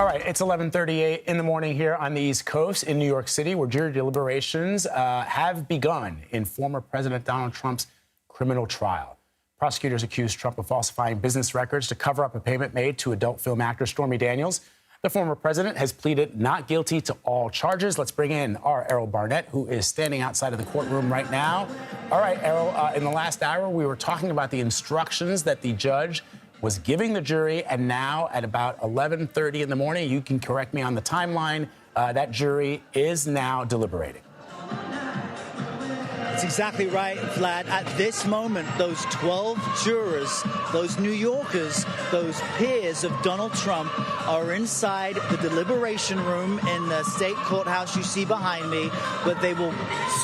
All right, it's 11:38 in the morning here on the East Coast in New York City, where jury deliberations have begun in former President Donald Trump's criminal trial. Prosecutors accused Trump of falsifying business records to cover up a payment made to adult film actor Stormy Daniels. The former president has pleaded not guilty to all charges. Let's bring in our Errol Barnett, who is standing outside of the courtroom right now. All right, Errol, in the last hour, we were talking about the instructions that the judge was giving the jury, and now at about 11:30 in the morning, you can correct me on the timeline, that jury is now deliberating. That's exactly right, Vlad. At this moment, those 12 jurors, those New Yorkers, those peers of Donald Trump are inside the deliberation room in the state courthouse you see behind me, but they will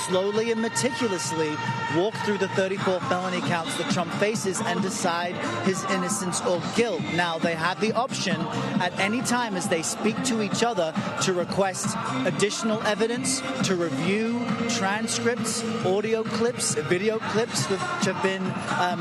slowly and meticulously walk through the 34 felony counts that Trump faces and decide his innocence or guilt. Now, they have the option at any time as they speak to each other to request additional evidence, to review transcripts, audio clips, video clips, which have been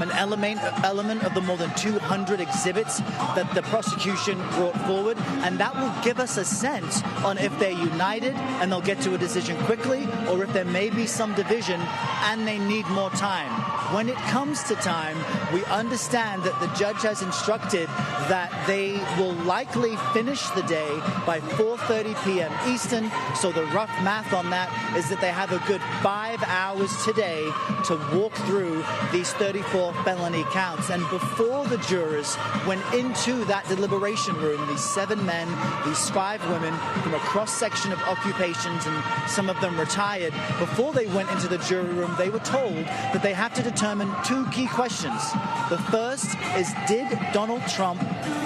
an element of the more than 200 exhibits that the prosecution brought forward. And that will give us a sense on if they're united and they'll get to a decision quickly, or if there may be some division and they need more time. When it comes to time, we understand that the judge has instructed that they will likely finish the day by 4:30 p.m. Eastern. So the rough math on that is that they have a good 5 hours today to walk through these 34 felony counts. And before the jurors went into that deliberation room, these 7 men, these 5 women from a cross-section of occupations, and some of them retired, before they went into the jury room, they were told that they have to determine 2 key questions. The first is, did Donald Trump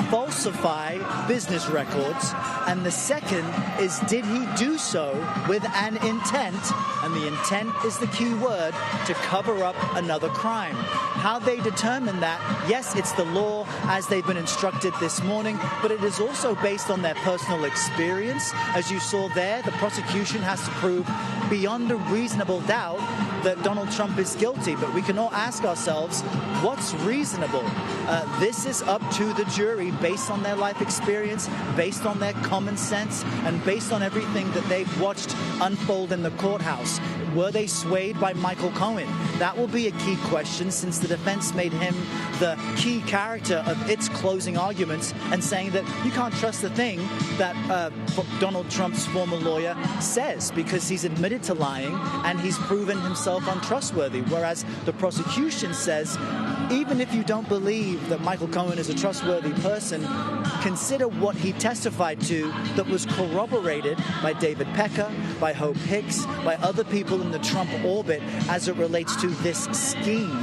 falsify business records? And the second is, did he do so with an intent? And the intent is the key word, to cover up another crime. How they determine that, yes, it's the law as they've been instructed this morning, but it is also based on their personal experience. As you saw there, the prosecution has to prove beyond a reasonable doubt that Donald Trump is guilty. But we can all ask ourselves, what's reasonable? This is up to the jury based on their life experience, based on their common sense, and based on everything that they've watched unfold in the courthouse. Were they swayed by Michael Cohen? That will be a key question, since the defense made him the key character of its closing arguments, and saying that you can't trust the thing that Donald Trump's former lawyer says, because he's admitted to lying and he's proven himself untrustworthy. Whereas the prosecution says, even if you don't believe that Michael Cohen is a trustworthy person, consider what he testified to that was corroborated by David Pecker, by Hope Hicks, by other people in the Trump orbit as it relates to this scheme,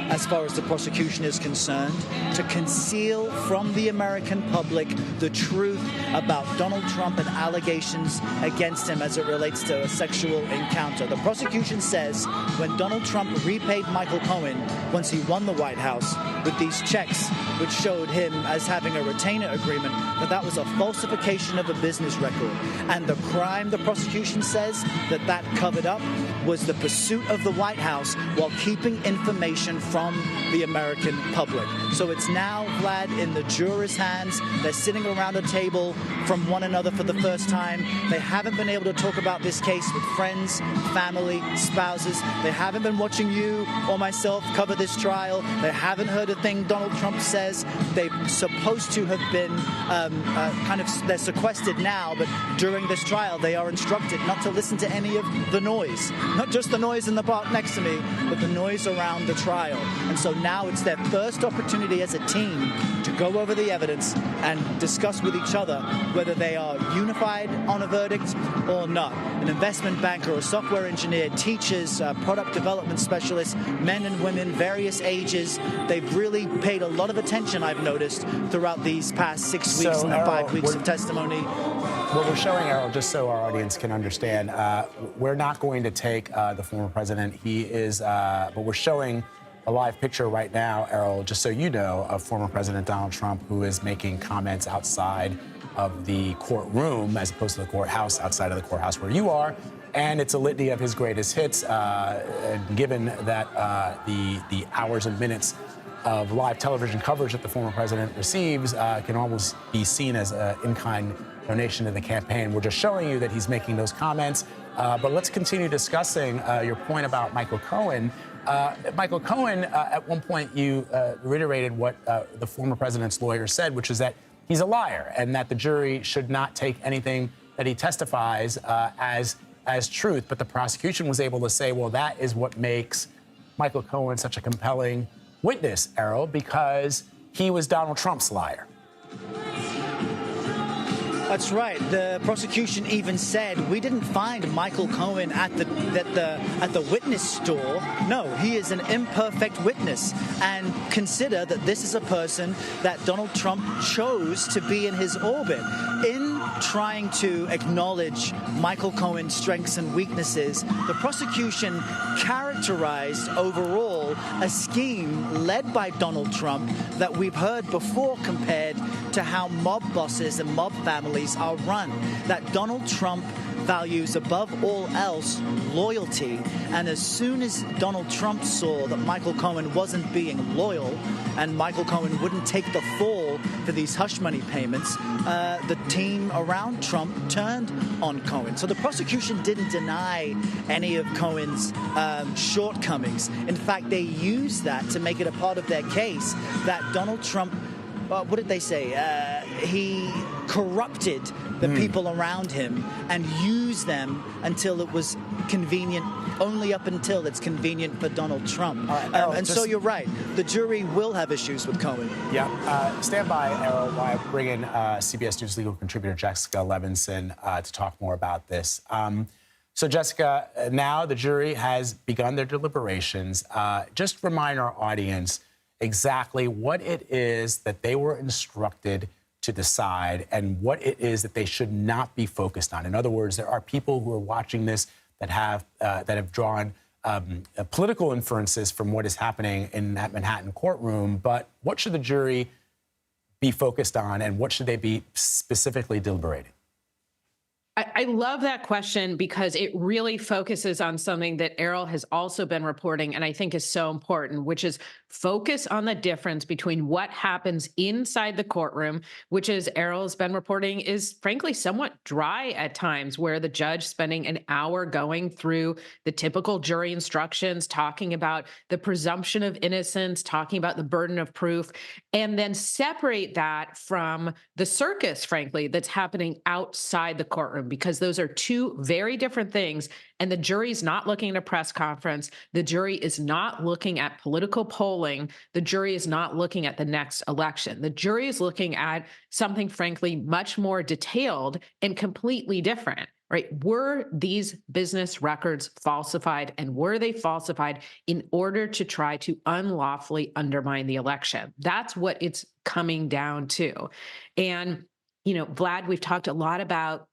as far as the prosecution is concerned, to conceal from the American public the truth about Donald Trump and allegations against him as it relates to a sexual encounter. The prosecution says when Donald Trump repaid Michael Cohen once he won the White House with these checks, which showed him as having a retainer agreement, that was a falsification of a business record. And the crime, the prosecution says, that covered up was the pursuit of the White House while keeping information from the American public. So it's now, Vlad, in the jurors' hands. They're sitting around a table from one another for the first time. They haven't been able to talk about this case with friends, family, spouses. They haven't been watching you or myself cover this trial. They haven't heard a thing Donald Trump says. They're supposed to have been they're sequestered now, but during this trial, they are instructed not to listen to any of the noise. Not just the noise in the park next to me, but the noise around the trial. And so now it's their first opportunity as a team to go over the evidence and discuss with each other whether they are unified on a verdict or not. An investment banker, a software engineer, teachers, product development specialists, men and women, various ages. They've really paid a lot of attention, I've noticed, throughout these past 6 weeks and the 5 weeks of testimony. What we're showing, Errol, just so our audience can understand, we're not going to take the former president. He is, but we're showing a live picture right now, Errol, just so you know, of former President Donald Trump, who is making comments outside of the courtroom, as opposed to the courthouse, outside of the courthouse where you are. And it's a litany of his greatest hits, given that the hours and minutes of live television coverage that the former president receives can almost be seen as an in-kind donation to the campaign. We're just showing you that he's making those comments. But let's continue discussing your point about Michael Cohen. Michael Cohen, at one point, you reiterated what the former president's lawyer said, which is that he's a liar and that the jury should not take anything that he testifies as truth. But the prosecution was able to say, well, that is what makes Michael Cohen such a compelling witness, Errol, because he was Donald Trump's liar. That's right. The prosecution even said we didn't find Michael Cohen at the witness store. No, he is an imperfect witness, and consider that this is a person that Donald Trump chose to be in his orbit. In trying to acknowledge Michael Cohen's strengths and weaknesses, the prosecution characterized overall a scheme led by Donald Trump that we've heard before compared to how mob bosses and mob families are run, that Donald Trump values above all else loyalty. And as soon as Donald Trump saw that Michael Cohen wasn't being loyal and Michael Cohen wouldn't take the fall for these hush money payments, the team around Trump turned on Cohen. So the prosecution didn't deny any of Cohen's shortcomings. In fact, they used that to make it a part of their case that Donald Trump, what did they say? He corrupted the people around him and used them until it was convenient, only up until it's convenient for Donald Trump. So you're right. The jury will have issues with Cohen. Yeah. Stand by, Errol, while I bring in CBS News legal contributor Jessica Levinson to talk more about this. So, Jessica, now the jury has begun their deliberations. Just remind our audience exactly what it is that they were instructed to decide and what it is that they should not be focused on. In other words, there are people who are watching this that have drawn political inferences from what is happening in that Manhattan courtroom. But what should the jury be focused on, and what should they be specifically deliberating? I love that question because it really focuses on something that Errol has also been reporting and I think is so important, which is focus on the difference between what happens inside the courtroom, which, as Errol's been reporting, is frankly somewhat dry at times, where the judge spending an hour going through the typical jury instructions, talking about the presumption of innocence, talking about the burden of proof, and then separate that from the circus, frankly, that's happening outside the courtroom, because those are two very different things. And the jury's not looking at a press conference. The jury is not looking at political polling. The jury is not looking at the next election. The jury is looking at something, frankly, much more detailed and completely different, right? Were these business records falsified, and were they falsified in order to try to unlawfully undermine the election? That's what it's coming down to. And, Vlad, we've talked a lot about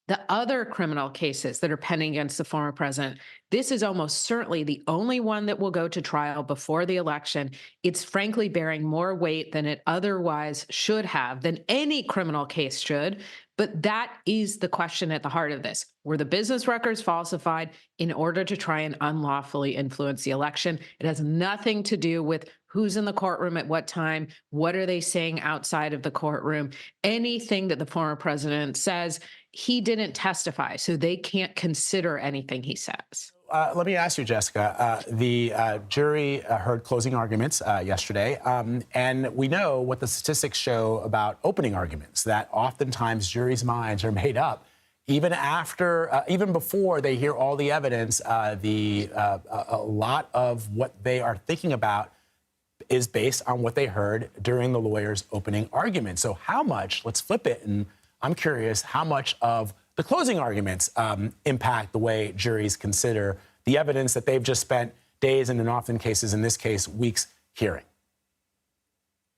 the other criminal cases that are pending against the former president. This is almost certainly the only one that will go to trial before the election. It's frankly bearing more weight than it otherwise should have, than any criminal case should. But that is the question at the heart of this. Were the business records falsified in order to try and unlawfully influence the election? It has nothing to do with who's in the courtroom at what time, what are they saying outside of the courtroom. Anything that the former president says, he didn't testify, so they can't consider anything he says. Let me ask you, Jessica. The jury heard closing arguments yesterday, and we know what the statistics show about opening arguments, that oftentimes juries' minds are made up even before they hear all the evidence. A lot of what they are thinking about is based on what they heard during the lawyer's opening argument. So how much, let's flip it, and I'm curious how much of the closing arguments impact the way juries consider the evidence that they've just spent days, and in often cases, in this case, weeks, hearing.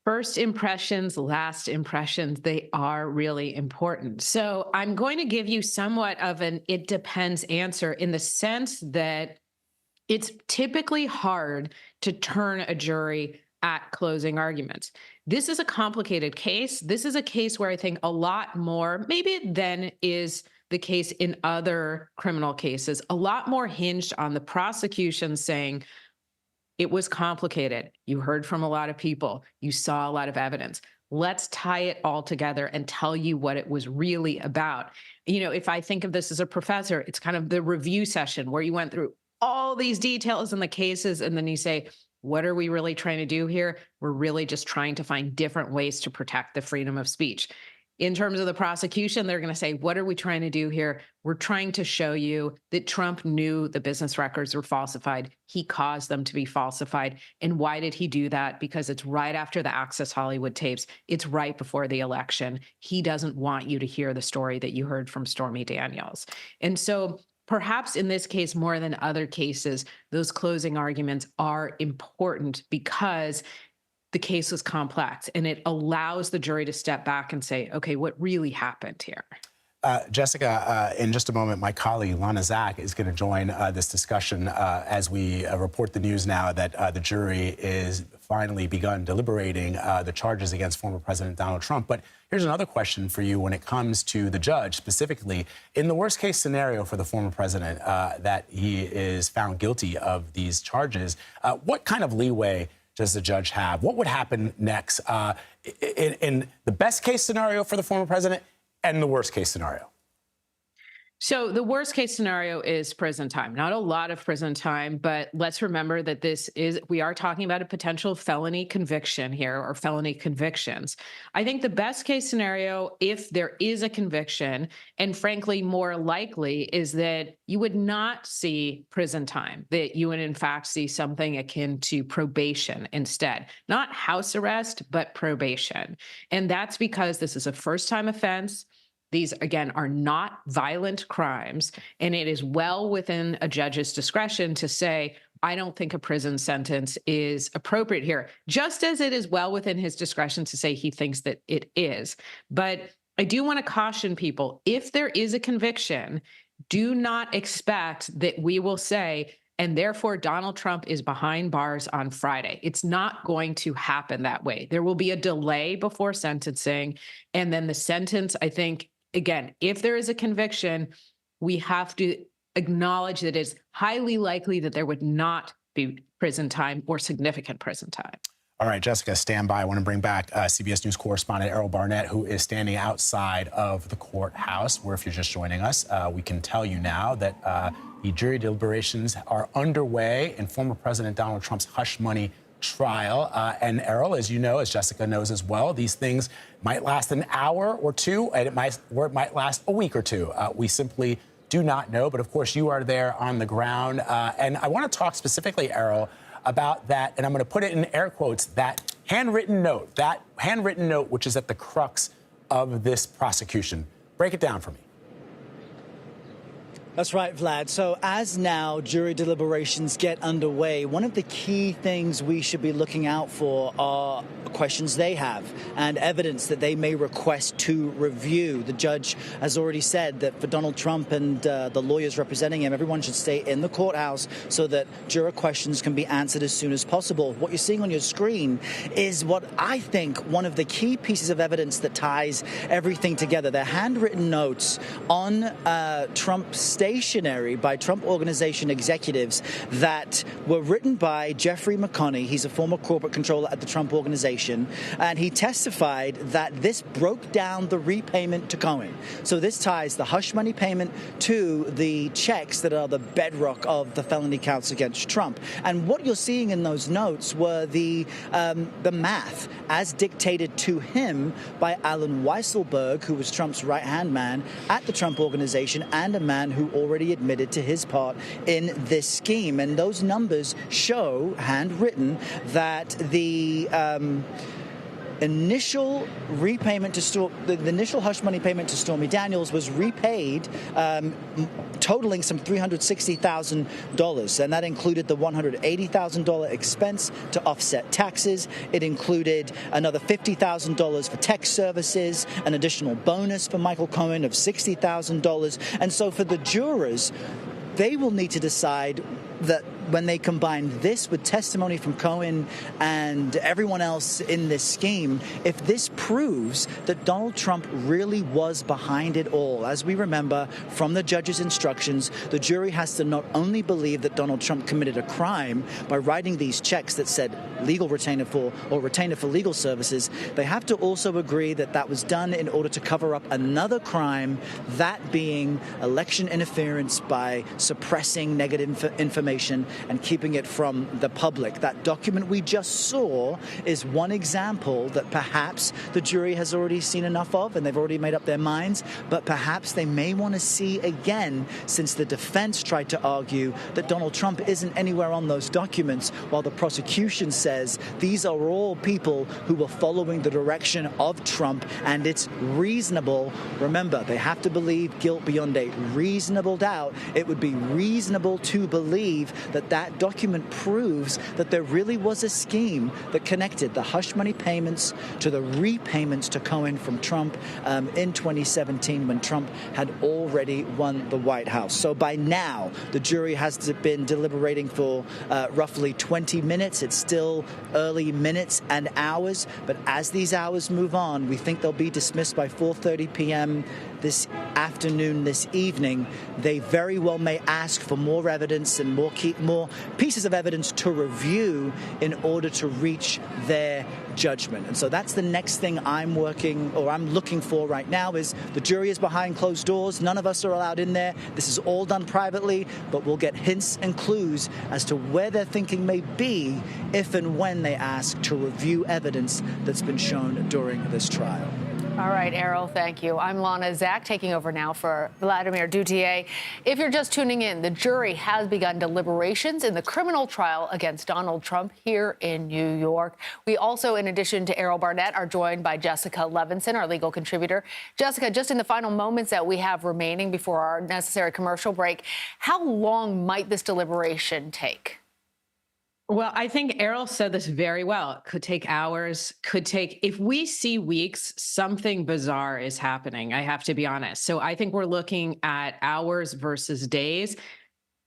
First impressions, last impressions, they are really important. So I'm going to give you somewhat of an it depends answer, in the sense that it's typically hard to turn a jury at closing arguments. This is a complicated case. This is a case where I think a lot more, maybe than is the case in other criminal cases, a lot more hinged on the prosecution saying, It was complicated. You heard from a lot of people. You saw a lot of evidence. Let's tie it all together and tell you what it was really about. If I think of this as a professor, it's kind of the review session where you went through all these details in the cases, and then you say, what are we really trying to do here? We're really just trying to find different ways to protect the freedom of speech. In terms of the prosecution, they're going to say, what are we trying to do here? We're trying to show you that Trump knew the business records were falsified. He caused them to be falsified. And why did he do that? Because it's right after the Access Hollywood tapes. It's right before the election. He doesn't want you to hear the story that you heard from Stormy Daniels. And so perhaps in this case, more than other cases, those closing arguments are important because the case was complex, and it allows the jury to step back and say, okay, what really happened here? Jessica, in just a moment, my colleague Lana Zach is going to join this discussion as we report the news now that the jury is finally begun deliberating the charges against former President Donald Trump. But here's another question for you when it comes to the judge specifically. In the worst case scenario for the former president, that he is found guilty of these charges, what kind of leeway does the judge have? What would happen next in the best case scenario for the former president and the worst case scenario? So the worst case scenario is prison time. Not a lot of prison time, but let's remember that we are talking about a potential felony conviction here, or felony convictions. I think the best case scenario, if there is a conviction, and frankly more likely, is that you would not see prison time, that you would in fact see something akin to probation instead. Not house arrest, but probation. And that's because this is a first-time offense. These, again, are not violent crimes, and it is well within a judge's discretion to say, I don't think a prison sentence is appropriate here, just as it is well within his discretion to say he thinks that it is. But I do want to caution people, if there is a conviction, do not expect that we will say, and therefore Donald Trump is behind bars on Friday. It's not going to happen that way. There will be a delay before sentencing, and then the sentence, I think, again, if there is a conviction, we have to acknowledge that it's highly likely that there would not be prison time or significant prison time. All right, Jessica, stand by. I want to bring back CBS News correspondent Errol Barnett, who is standing outside of the courthouse, where if you're just joining us, we can tell you now that the jury deliberations are underway in former President Donald Trump's hush money trial. And Errol, as you know, as Jessica knows as well, these things might last an hour or two, and it might last a week or two. We simply do not know. But of course, you are there on the ground. And I want to talk specifically, Errol, about that, and I'm going to put it in air quotes, that handwritten note, which is at the crux of this prosecution. Break it down for me. That's right, Vlad. So as now jury deliberations get underway, one of the key things we should be looking out for are questions they have and evidence that they may request to review. The judge has already said that for Donald Trump and the lawyers representing him, everyone should stay in the courthouse so that juror questions can be answered as soon as possible. What you're seeing on your screen is what I think one of the key pieces of evidence that ties everything together. They're handwritten notes on Trump stationery by Trump Organization executives that were written by Jeffrey McConney. He's a former corporate controller at the Trump Organization, and he testified that this broke down the repayment to Cohen. So this ties the hush money payment to the checks that are the bedrock of the felony counts against Trump. And what you're seeing in those notes were the math as dictated to him by Alan Weisselberg, who was Trump's right-hand man at the Trump Organization and a man who already admitted to his part in this scheme. And those numbers show, handwritten, that the initial repayment to the initial hush money payment to Stormy Daniels was repaid, totaling some $360,000, and that included the $180,000 expense to offset taxes. It included another $50,000 for tech services, an additional bonus for Michael Cohen of $60,000, and so for the jurors, they will need to decide that when they combine this with testimony from Cohen and everyone else in this scheme, if this proves that Donald Trump really was behind it all, as we remember from the judge's instructions, the jury has to not only believe that Donald Trump committed a crime by writing these checks that said legal retainer for or retainer for legal services, they have to also agree that that was done in order to cover up another crime, that being election interference by suppressing negative information and keeping it from the public. That document we just saw is one example that perhaps the jury has already seen enough of and they've already made up their minds, but perhaps they may want to see again, since the defense tried to argue that Donald Trump isn't anywhere on those documents, while the prosecution says these are all people who were following the direction of Trump, and it's reasonable. Remember, they have to believe guilt beyond a reasonable doubt. It would be reasonable to believe that that document proves that there really was a scheme that connected the hush money payments to the repayments to Cohen from Trump in 2017 when Trump had already won the White House. So by now, the jury has been deliberating for roughly 20 minutes. It's still early minutes and hours, but as these hours move on, we think they'll be dismissed by 4:30 p.m. this afternoon, this evening. They very well may ask for more evidence and more pieces of evidence to review in order to reach their judgment. And so that's the next thing I'm looking for right now. Is the jury is behind closed doors. None of us are allowed in there. This is all done privately, but we'll get hints and clues as to where their thinking may be if and when they ask to review evidence that's been shown during this trial. All right, Errol, thank you. I'm Lana Zak, taking over now for Vladimir Duthiers. If you're just tuning in, the jury has begun deliberations in the criminal trial against Donald Trump here in New York. We also, in addition to Errol Barnett, are joined by Jessica Levinson, our legal contributor. Jessica, just in the final moments that we have remaining before our necessary commercial break, how long might this deliberation take? Well, I think Errol said this very well. It could take hours, if we see weeks, something bizarre is happening, I have to be honest. So I think we're looking at hours versus days.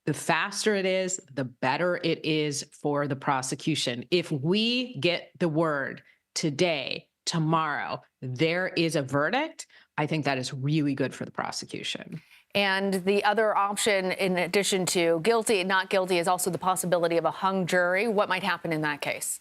The faster it is, the better it is for the prosecution. If we get the word today, tomorrow, there is a verdict, I think that is really good for the prosecution. And the other option, in addition to guilty and not guilty, is also the possibility of a hung jury. What might happen in that case?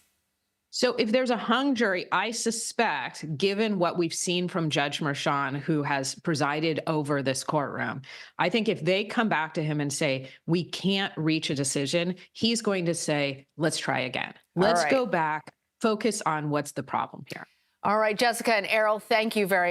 So if there's a hung jury, I suspect, given what we've seen from Judge Merchan, who has presided over this courtroom, I think if they come back to him and say, we can't reach a decision, he's going to say, let's try again. Let's go back, focus on what's the problem here. All right, Jessica and Errol, thank you very much.